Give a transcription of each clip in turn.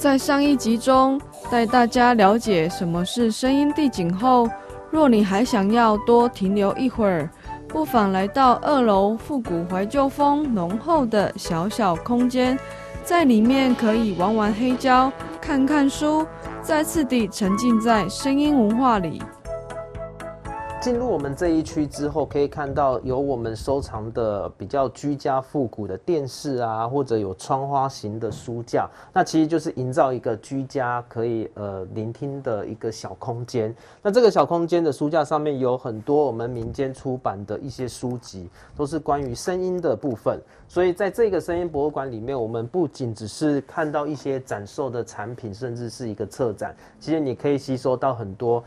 在上一集中带大家了解什么是声音地景后，若你还想要多停留一会儿，不妨来到2楼复古怀旧风浓厚的小小空间，在里面可以玩玩黑胶，看看书，再次地沉浸在声音文化里。进入我们这一区之后，可以看到有我们收藏的比较居家复古的电视啊，或者有窗花型的书架，那其实就是营造一个居家可以聆听的一个小空间。那这个小空间的书架上面有很多我们民间出版的一些书籍，都是关于声音的部分。所以在这个声音博物馆里面，我们不仅只是看到一些展售的产品，甚至是一个策展，其实你可以吸收到很多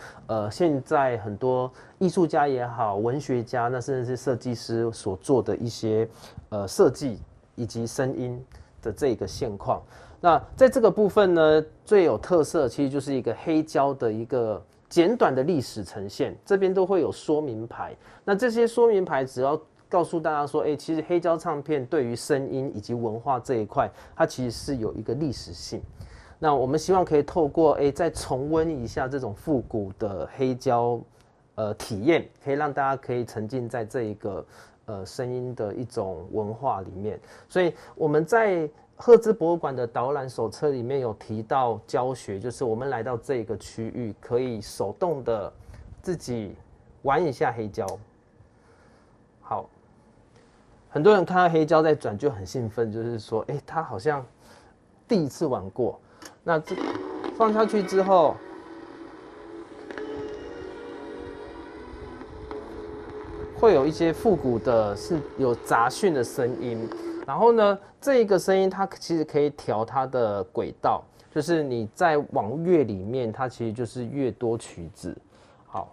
现在很多艺术家也好，文学家，那甚至是设计师所做的一些设计以及声音的这个现况。那在这个部分呢，最有特色其实就是一个黑胶的一个简短的历史呈现，这边都会有说明牌。那这些说明牌只要告诉大家说，其实黑胶唱片对于声音以及文化这一块，它其实是有一个历史性。那我们希望可以透过再重温一下这种复古的黑胶体验，可以让大家可以沉浸在这一个声音的一种文化里面。所以我们在赫兹博物馆的导览手册里面有提到教学，就是我们来到这个区域，可以手动的自己玩一下黑胶。好，很多人看到黑胶在转就很兴奋，就是说，他好像第一次玩过。那这放下去之后，会有一些复古的，是有杂讯的声音。然后呢，这一个声音它其实可以调它的轨道，就是你在往乐里面，它其实就是越多曲子。好。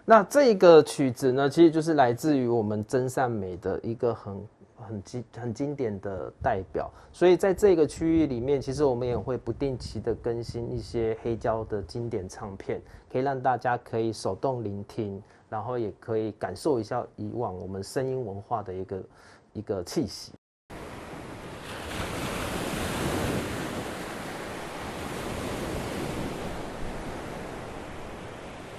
那这个曲子呢，其实就是来自于我们真善美的一个很经典的代表，所以在这个区域里面，其实我们也会不定期的更新一些黑胶的经典唱片，可以让大家可以手动聆听，然后也可以感受一下以往我们声音文化的一个气息。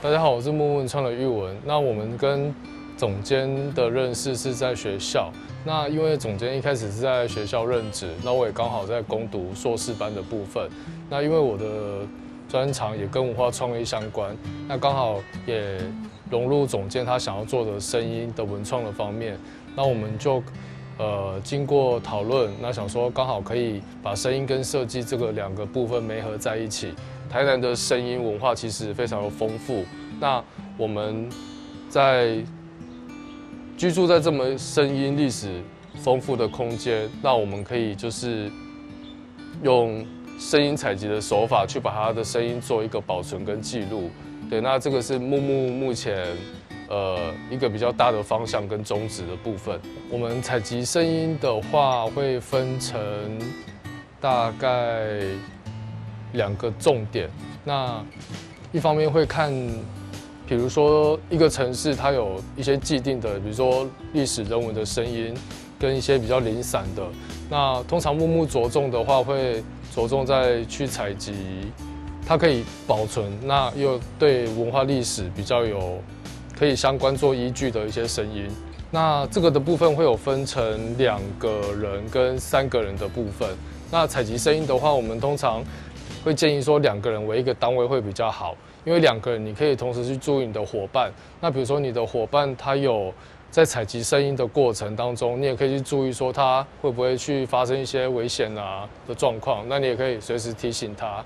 大家好，我是木文创的玉文。那我们跟总监的认识是在学校。那因为总监一开始是在学校任职，那我也刚好在攻读硕士班的部分。那因为我的专长也跟文化创意相关，那刚好也融入总监他想要做的声音的文创的方面。那我们就经过讨论，那想说刚好可以把声音跟设计这个2个部分媒合在一起。台南的声音文化其实非常的丰富，那我们在居住在这么声音历史丰富的空间，那我们可以就是用声音采集的手法去把它的声音做一个保存跟记录。对，那这个是目前一个比较大的方向跟宗旨的部分。我们采集声音的话，会分成大概2个重点。那一方面会看，比如说一个城市它有一些既定的，比如说历史人文的声音，跟一些比较零散的。那通常着重的话，会着重在去采集它可以保存，那又对文化历史比较有可以相关做依据的一些声音。那这个的部分会有分成2个人跟3个人的部分。那采集声音的话，我们通常会建议说2个人为一个单位会比较好，因为2个人你可以同时去注意你的伙伴。那比如说你的伙伴他有在采集声音的过程当中，你也可以去注意说他会不会去发生一些危险啊的状况，那你也可以随时提醒他。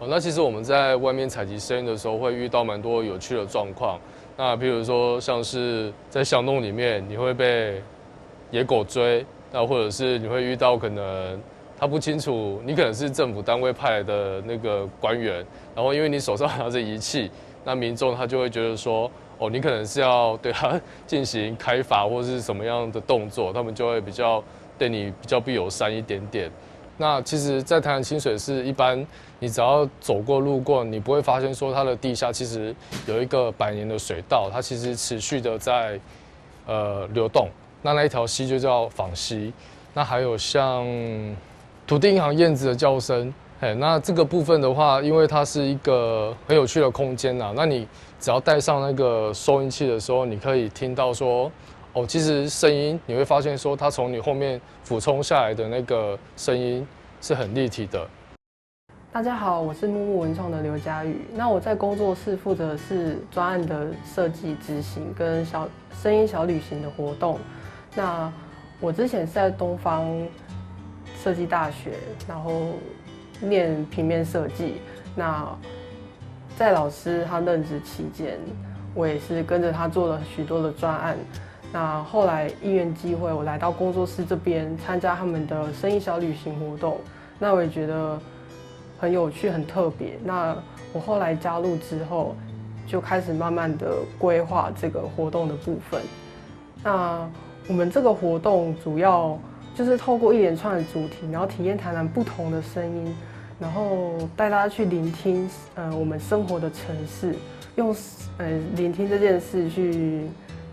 那其实我们在外面采集声音的时候，会遇到蛮多有趣的状况。那比如说像是在巷弄里面，你会被野狗追，那或者是你会遇到可能他不清楚，你可能是政府单位派来的那个官员，然后因为你手上拿着仪器，那民众他就会觉得说，哦，你可能是要对他进行开罚或是什么样的动作，他们就会比较对你比较不友善一点点。那其实，在台南清水寺，一般你只要走过路过，你不会发现说它的地下其实有一个100年的水道，它其实持续的在流动。那一条溪就叫枋溪。那还有像土地银行燕子的叫声，那这个部分的话，因为它是一个很有趣的空间呐，那你只要带上那个收音器的时候，你可以听到说，哦，其实声音你会发现说，它从你后面俯冲下来的那个声音是很立体的。大家好，我是木木文创的刘佳宇。那我在工作室负责的是专案的设计、执行跟声音小旅行的活动。那我之前是在东方设计大学，然后念平面设计。那在老师他任职期间，我也是跟着他做了许多的专案。那后来因缘机会，我来到工作室这边参加他们的声音小旅行活动。那我也觉得很有趣、很特别。那我后来加入之后，就开始慢慢的规划这个活动的部分。那我们这个活动主要就是透过一连串的主题，然后体验台南不同的声音，然后带大家去聆听我们生活的城市，用聆听这件事去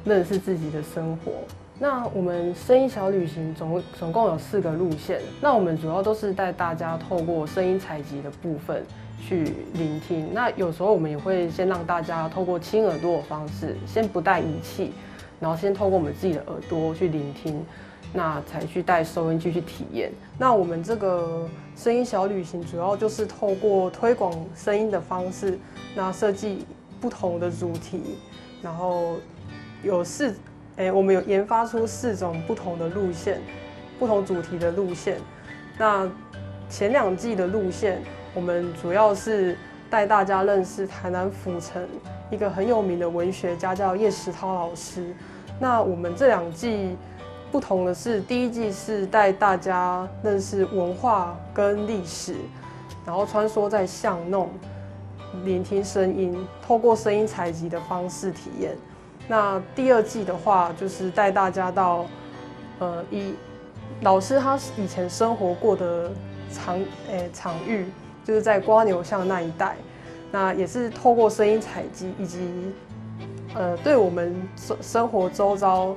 认识自己的生活。那我们声音小旅行总共有4个路线，那我们主要都是带大家透过声音采集的部分去聆听。那有时候我们也会先让大家透过亲耳朵的方式，先不带仪器，然后先透过我们自己的耳朵去聆听，那才去带收音机去体验。那我们这个声音小旅行主要就是透过推广声音的方式，那设计不同的主题，然后我们有研发出4种不同的路线，不同主题的路线。那前2季的路线，我们主要是带大家认识台南府城一个很有名的文学家叫叶石涛老师。那我们这2季不同的是，第1季是带大家认识文化跟历史，然后穿梭在巷弄，聆听声音，透过声音采集的方式体验。那第2季的话，就是带大家到老师他以前生活过的场域，就是在瓜牛巷那一带。那也是透过声音采集以及对我们生活周遭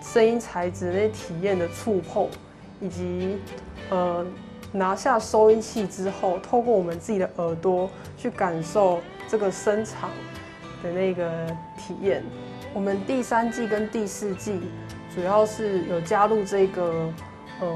声音材质那些体验的触碰，以及拿下收音器之后，透过我们自己的耳朵去感受这个声场的那个体验。我们第3季跟第4季主要是有加入这个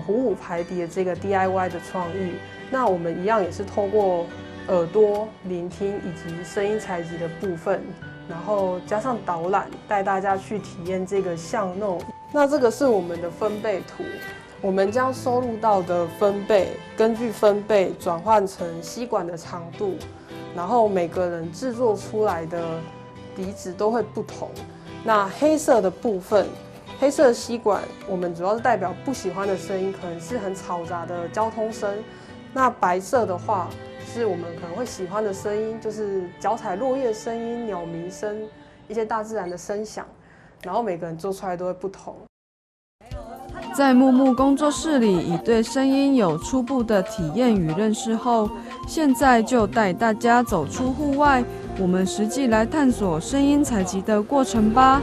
虎舞排笛的这个 DIY 的创意。那我们一样也是透过耳朵聆听以及声音采集的部分，然后加上导览，带大家去体验这个巷弄。那这个是我们的分贝图，我们将收录到的分贝，根据分贝转换成吸管的长度，然后每个人制作出来的笛子都会不同。那黑色的部分，黑色的吸管，我们主要是代表不喜欢的声音，可能是很嘈杂的交通声。那白色的话，是我们可能会喜欢的声音，就是脚踩落叶的声音、鸟鸣声、一些大自然的声响。然后每个人做出来都会不同。在木木工作室里，已对声音有初步的体验与认识后，现在就带大家走出户外，我们实际来探索声音采集的过程吧。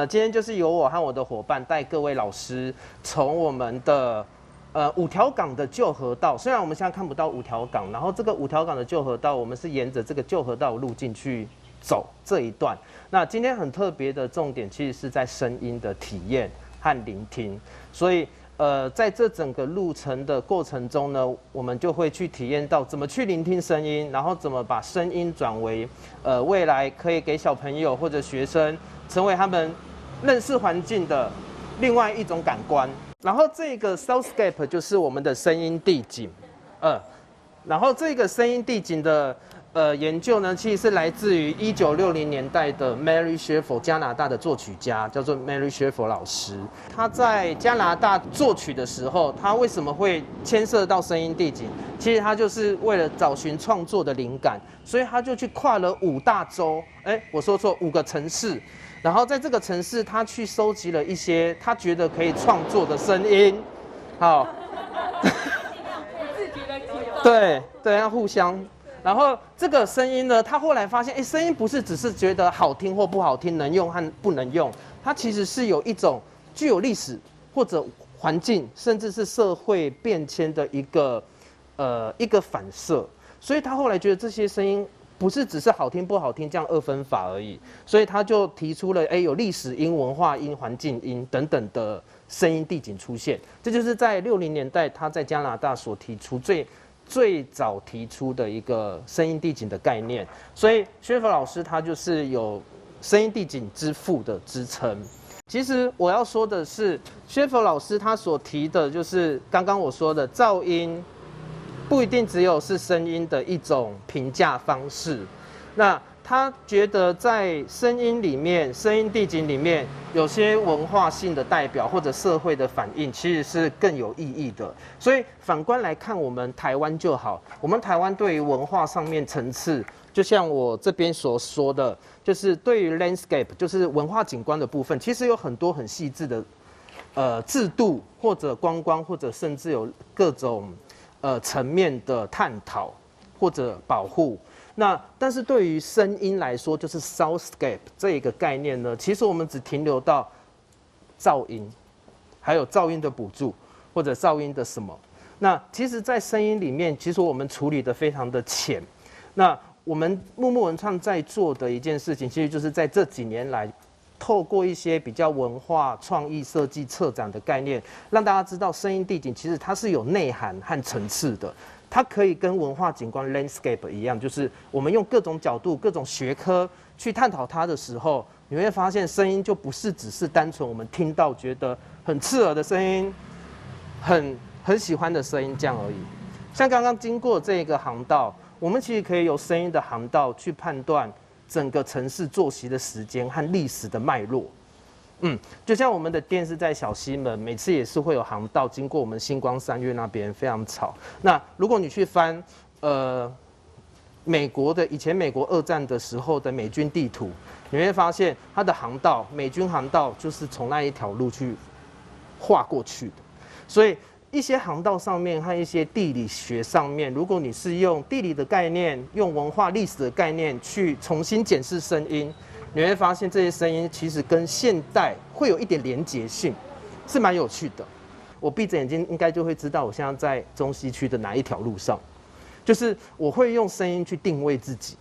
今天就是由我和我的伙伴带各位老师从我们的五条港的旧河道，虽然我们现在看不到五条港，然后这个五条港的旧河道，我们是沿着这个旧河道路径去走这一段。那今天很特别的重点，其实是在声音的体验和聆听，所以在这整个路程的过程中呢，我们就会去体验到怎么去聆听声音，然后怎么把声音转为未来可以给小朋友或者学生成为他们认识环境的另外一种感官。然后这个 Soundscape 就是我们的声音地景，然后这个声音地景的研究呢，其实是来自于1960年代的 Mary Schaeffer 加拿大的作曲家，叫做 Mary Schaeffer 老师。他在加拿大作曲的时候，他为什么会牵涉到声音地景？其实他就是为了找寻创作的灵感，所以他就去跨了5大洲，我说错，5个城市。然后在这个城市，他去收集了一些他觉得可以创作的声音，好，对，要互相。然后这个声音呢，他后来发现，声音不是只是觉得好听或不好听，能用和不能用，它其实是有一种具有历史或者环境，甚至是社会变迁的一个反射。所以他后来觉得这些声音不是只是好听不好听这样2分法而已，所以他就提出了有历史音、文化音、环境音等等的声音地景出现。这就是在60年代他在加拿大所提出最早提出的一个声音地景的概念，所以薛佛老师他就是有声音地景之父的支撑。其实我要说的是，薛佛老师他所提的就是刚刚我说的噪音，不一定只有是声音的一种评价方式。那他觉得在声音里面、声音地景里面，有些文化性的代表或者社会的反应，其实是更有意义的。所以反观来看，我们台湾就好，我们台湾对于文化上面层次，就像我这边所说的，就是对于 landscape， 就是文化景观的部分，其实有很多很细致的制度或者观光，或者甚至有各种层面的探讨或者保护。但是对于声音来说，就是 soundscape 这一个概念呢，其实我们只停留到噪音，还有噪音的补助或者噪音的什么。那其实，在声音里面，其实我们处理的非常的浅。那我们木木文创在做的一件事情，其实就是在这几年来，透过一些比较文化、创意、设计、策展的概念，让大家知道声音地景其实它是有内涵和层次的。它可以跟文化景观 landscape 一样，就是我们用各种角度、各种学科去探讨它的时候，你会发现声音就不是只是单纯我们听到觉得很刺耳的声音，很喜欢的声音这样而已。像刚刚经过这个航道，我们其实可以由声音的航道去判断整个城市作息的时间和历史的脉络。就像我们的店是在小西门，每次也是会有航道经过我们星光三月那边，非常吵。那如果你去翻美国的以前美国2战的时候的美军地图，你会发现它的航道，美军航道就是从那一条路去划过去的。所以一些航道上面和一些地理学上面，如果你是用地理的概念、用文化历史的概念去重新检视声音，你会发现这些声音其实跟现代会有一点连结性，是蛮有趣的。我闭着眼睛应该就会知道我现在在中西区的哪一条路上，就是我会用声音去定位自己。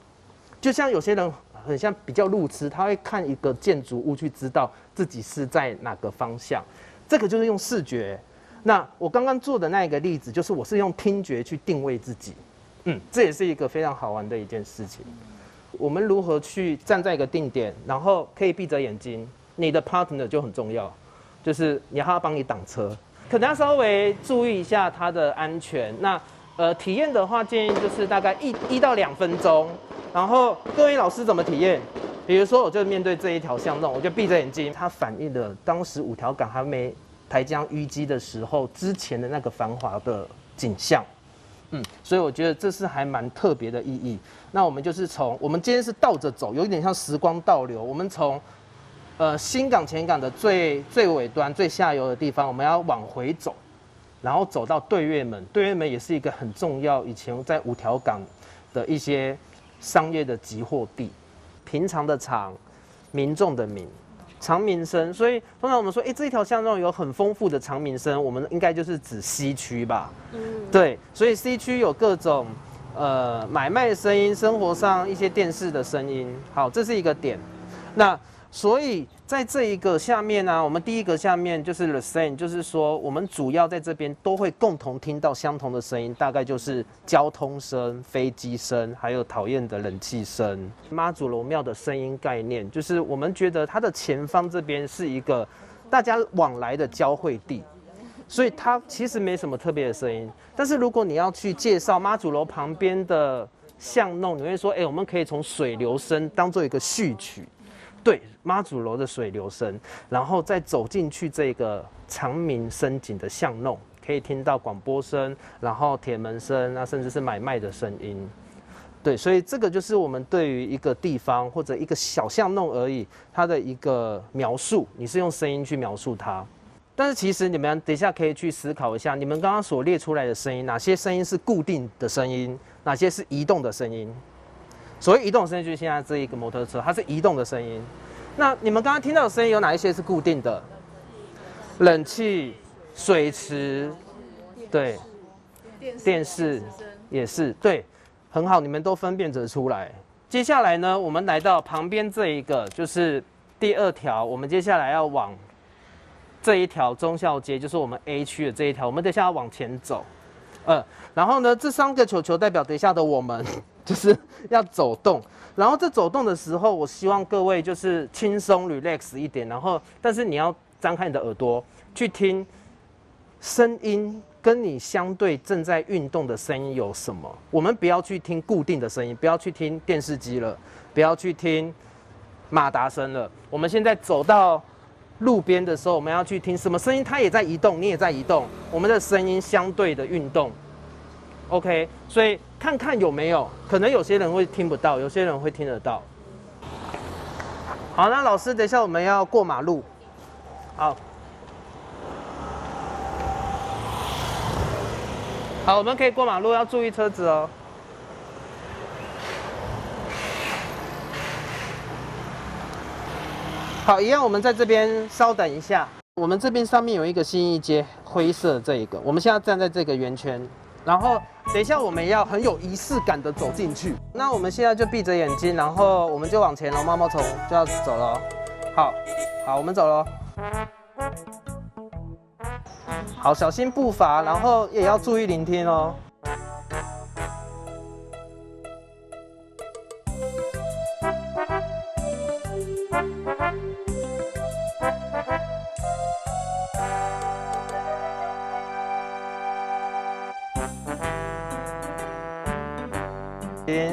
就像有些人很像比较路痴，他会看一个建筑物去知道自己是在哪个方向，这个就是用视觉。那我刚刚做的那一个例子，就是我是用听觉去定位自己，这也是一个非常好玩的一件事情。我们如何去站在一个定点，然后可以闭着眼睛，你的 partner 就很重要，就是你要他帮你挡车，可能要稍微注意一下他的安全。那体验的话，建议就是大概1到2分钟。然后各位老师怎么体验？比如说，我就面对这一条巷弄，我就闭着眼睛，它反映了当时5条港还没台江淤积的时候之前的那个繁华的景象。所以我觉得这是还蛮特别的意义。那我们就是我们今天是倒着走，有一点像时光倒流。我们从新港前港的最尾端、最下游的地方，我们要往回走，然后走到对月门。对月门也是一个很重要，以前在5条港的一些商业的集货地。平常的常，民众的民，常民生。所以通常我们说，这一条巷弄有很丰富的常民生，我们应该就是指西区吧？对，所以西区有各种买卖的声音，生活上一些电视的声音。好，这是一个点。那所以在这一个下面呢、我们第一个下面就是 the same， 就是说我们主要在这边都会共同听到相同的声音，大概就是交通声、飞机声，还有讨厌的冷气声。妈祖楼庙的声音概念，就是我们觉得它的前方这边是一个大家往来的交汇地，所以它其实没什么特别的声音。但是如果你要去介绍妈祖楼旁边的巷弄，你会说，我们可以从水流声当做一个序曲。对，妈祖楼的水流声，然后再走进去这个长明深井的巷弄，可以听到广播声，然后铁门声，那甚至是买卖的声音。对，所以这个就是我们对于一个地方或者一个小巷弄而已，它的一个描述，你是用声音去描述它。但是其实你们等一下可以去思考一下，你们刚刚所列出来的声音，哪些声音是固定的声音，哪些是移动的声音？所谓移动的声音，就是现在这一个摩托车，它是移动的声音。那你们刚刚听到的声音有哪一些是固定的？冷气、水池，对，电视也是，对，很好，你们都分辨得出来。接下来呢，我们来到旁边这一个，就是第2条，我们接下来要往这一条忠孝街，就是我们 A 区的这一条，我们等一下要往前走。然后呢，这3个球球代表等一下的我们。就是要走动，然后这走动的时候，我希望各位就是轻松 relax 一点，然后但是你要张开你的耳朵去听声音，跟你相对正在运动的声音有什么。我们不要去听固定的声音，不要去听电视机了，不要去听马达声了。我们现在走到路边的时候，我们要去听什么声音，它也在移动，你也在移动，我们的声音相对的运动。OK， 所以看看有没有，可能有些人会听不到，有些人会听得到。好，那老师，等一下我们要过马路。好，好，我们可以过马路，要注意车子哦。好，一样，我们在这边稍等一下。我们这边上面有一个信义街，灰色这一个，我们现在站在这个圆圈。然后等一下我们要很有仪式感的走进去。那我们现在就闭着眼睛，然后我们就往前了，毛毛虫就要走了。好，我们走了。好，小心步伐，然后也要注意聆听哦。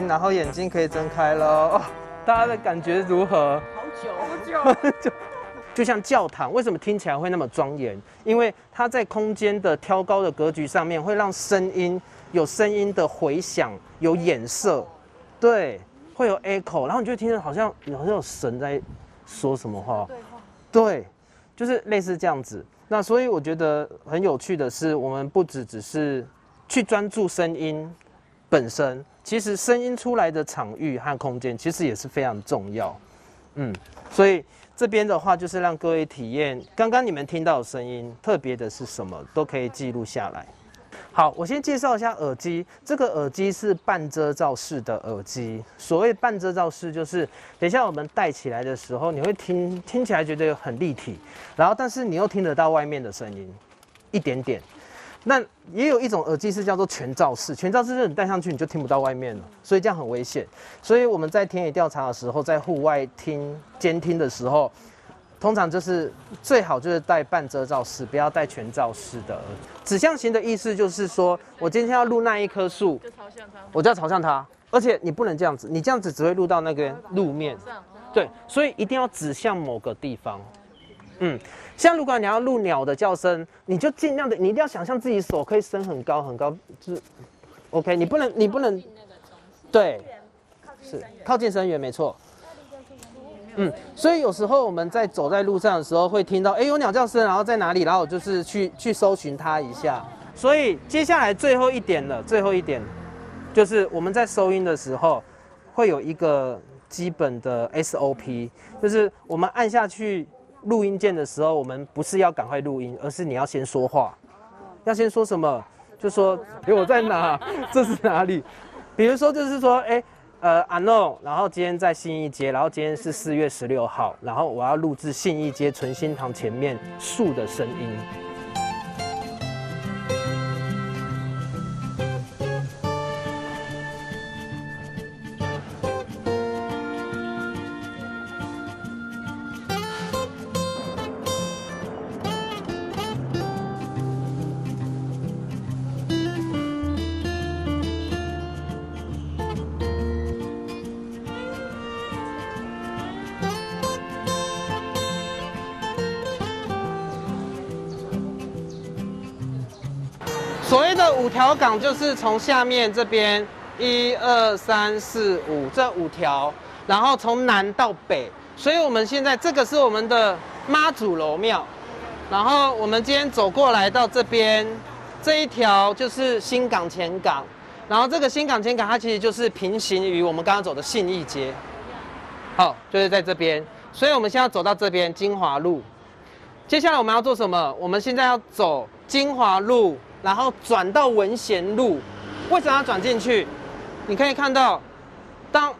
然后眼睛可以睁开了哦，大家的感觉如何？好久，就像教堂，为什么听起来会那么庄严？因为它在空间的挑高的格局上面，会让声音有声音的回响，有衍射，对，会有 echo， 然后你就听着好像有神在说什么话，对，就是类似这样子。那所以我觉得很有趣的是，我们不只是去专注声音本身。其实声音出来的场域和空间，其实也是非常重要。所以这边的话，就是让各位体验刚刚你们听到的声音，特别的是什么，都可以记录下来。好，我先介绍一下耳机。这个耳机是半遮罩式的耳机。所谓半遮罩式，就是等一下我们戴起来的时候，你会听起来觉得很立体，然后但是你又听得到外面的声音，一点点。那也有一种耳机是叫做全罩式，全罩式就是你戴上去你就听不到外面了，所以这样很危险。所以我们在田野调查的时候，在户外监听的时候，通常就是最好就是戴半遮罩式，不要戴全罩式的耳机。指向型的意思就是说，我今天要录那一棵树，我就要朝向它，而且你不能这样子，你这样子只会录到那个路面。对，所以一定要指向某个地方。像如果你要录鸟的叫声，你就尽量的，你一定要想象自己手可以伸很高很高，就是 OK， 你不能，对，是靠近声源没错。所以有时候我们在走在路上的时候会听到，有鸟叫声，然后在哪里，然后我就是去搜寻它一下。所以接下来最后一点就是我们在收音的时候会有一个基本的 SOP， 就是我们按下去录音键的时候，我们不是要赶快录音，而是你要先说话。要先说什么？就说我在哪？这是哪里？比如说就是说，阿诺，然后今天在信义街，然后今天是4月16号，然后我要录制信义街纯心堂前面树的声音。所谓的5条港就是从下面这边1、2、3、4、5这5条，然后从南到北。所以我们现在这个是我们的妈祖楼庙，然后我们今天走过来到这边这一条就是新港前港，然后这个新港前港它其实就是平行于我们刚刚走的信义街，好，就是在这边。所以我们现在要走到这边金华路，接下来我们要做什么？我们现在要走金华路。然后转到文贤路，为什么要转进去？你可以看到，当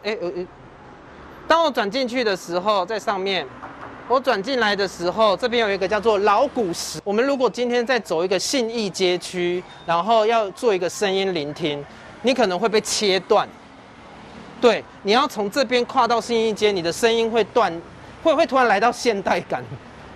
我转进去的时候，在上面，我转进来的时候，这边有一个叫做老古石。我们如果今天在走一个信义街区，然后要做一个声音聆听，你可能会被切断。对，你要从这边跨到信义街，你的声音会断，会突然来到现代感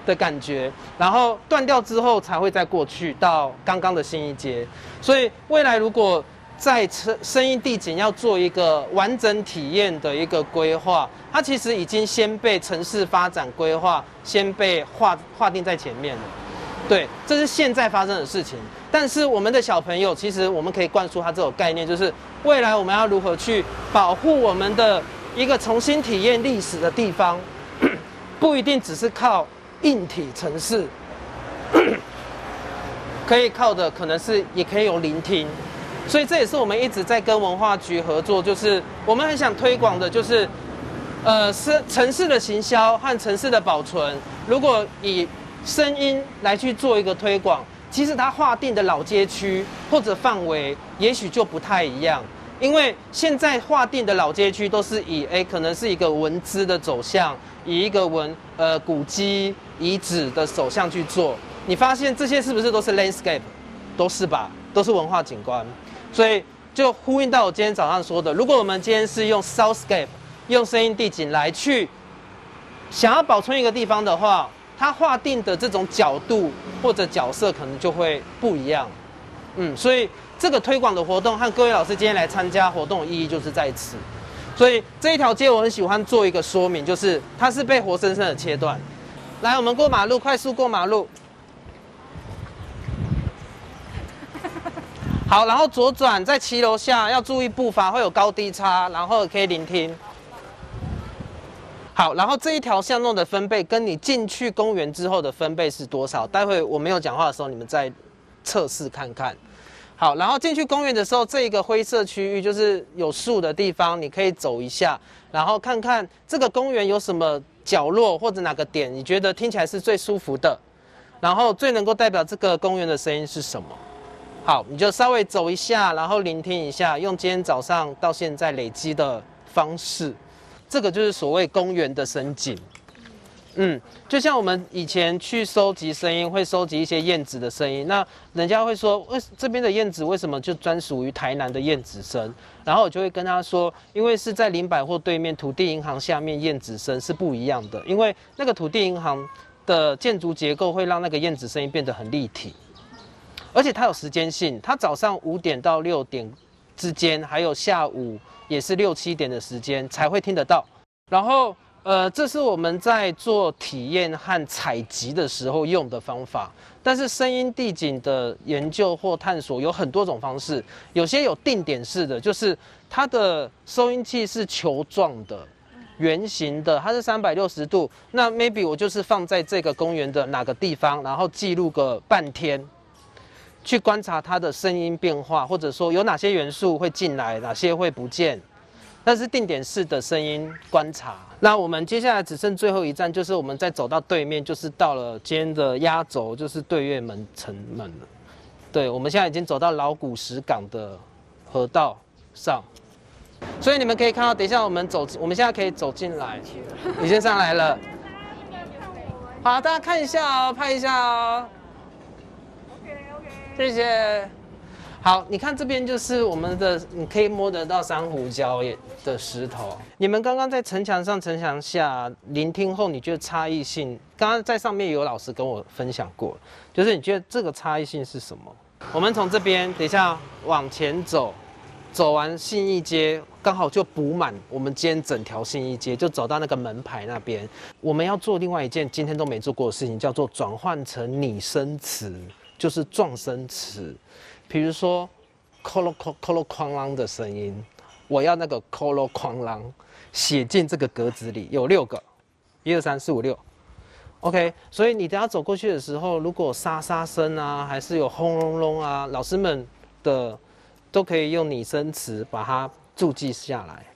的感觉，然后断掉之后才会再过去到刚刚的信义街。所以未来如果在声音地景要做一个完整体验的一个规划，它其实已经先被城市发展规划先被划定在前面了。对，这是现在发生的事情。但是我们的小朋友，其实我们可以灌输他这种概念，就是未来我们要如何去保护我们的一个重新体验历史的地方，不一定只是靠硬体城市，可以靠的可能是也可以有聆听。所以这也是我们一直在跟文化局合作，就是我们很想推广的，就是城市的行销和城市的保存。如果以声音来去做一个推广，其实它划定的老街区或者范围也许就不太一样。因为现在划定的老街区都是以可能是一个文资的走向，以一个古迹遗址的走向去做。你发现这些是不是都是 landscape？ 都是吧，都是文化景观。所以就呼应到我今天早上说的，如果我们今天是用 soundscape 用声音地景来去想要保存一个地方的话，它划定的这种角度或者角色可能就会不一样。所以这个推广的活动和各位老师今天来参加活动的意义就是在此。所以这一条街我很喜欢做一个说明，就是它是被活生生的切断。来，我们过马路，快速过马路。好，然后左转，在骑楼下要注意步伐，会有高低差，然后可以聆听。好，然后这一条巷弄的分贝跟你进去公园之后的分贝是多少？待会我没有讲话的时候，你们再测试看看。好，然后进去公园的时候，这一个灰色区域就是有树的地方，你可以走一下，然后看看这个公园有什么角落或者哪个点，你觉得听起来是最舒服的，然后最能够代表这个公园的声音是什么？好，你就稍微走一下，然后聆听一下，用今天早上到现在累积的方式，这个就是所谓公园的声景。就像我们以前去收集声音，会收集一些燕子的声音，那人家会说，这边的燕子为什么就专属于台南的燕子声？然后我就会跟他说，因为是在林百货对面土地银行下面，燕子声是不一样的，因为那个土地银行的建筑结构会让那个燕子声音变得很立体。而且它有时间性，它早上5点到6点之间，还有下午也是6、7点的时间才会听得到。然后，这是我们在做体验和采集的时候用的方法。但是声音地景的研究或探索有很多种方式，有些有定点式的，就是它的收音器是球状的、圆形的，它是360度。那 maybe 我就是放在这个公园的哪个地方，然后记录个半天。去观察它的声音变化，或者说有哪些元素会进来，哪些会不见，那是定点式的声音观察。那我们接下来只剩最后一站，就是我们再走到对面，就是到了今天的压轴，就是对月门城门了。对，我们现在已经走到老古石港的河道上。所以你们可以看到，等一下我们现在可以走进来，你先上来了。好，大家看一下哦，拍一下哦。谢谢。好，你看这边就是我们的，你可以摸得到珊瑚礁的石头。你们刚刚在城墙上、城墙下聆听后，你觉得差异性？刚刚在上面有老师跟我分享过，就是你觉得这个差异性是什么？我们从这边等一下往前走，走完信义街，刚好就补满我们今天整条信义街，就走到那个门牌那边。我们要做另外一件今天都没做过的事情，叫做转换成拟声词，就是状声词。比如说，colo 哐啷的声音，我要那个 colo 哐啷写进这个格子里，有6个，1、2、3、4、5、6。OK， 所以你等下走过去的时候，如果沙沙声啊，还是有轰隆隆啊，老师们的都可以用拟声词把它注记下来。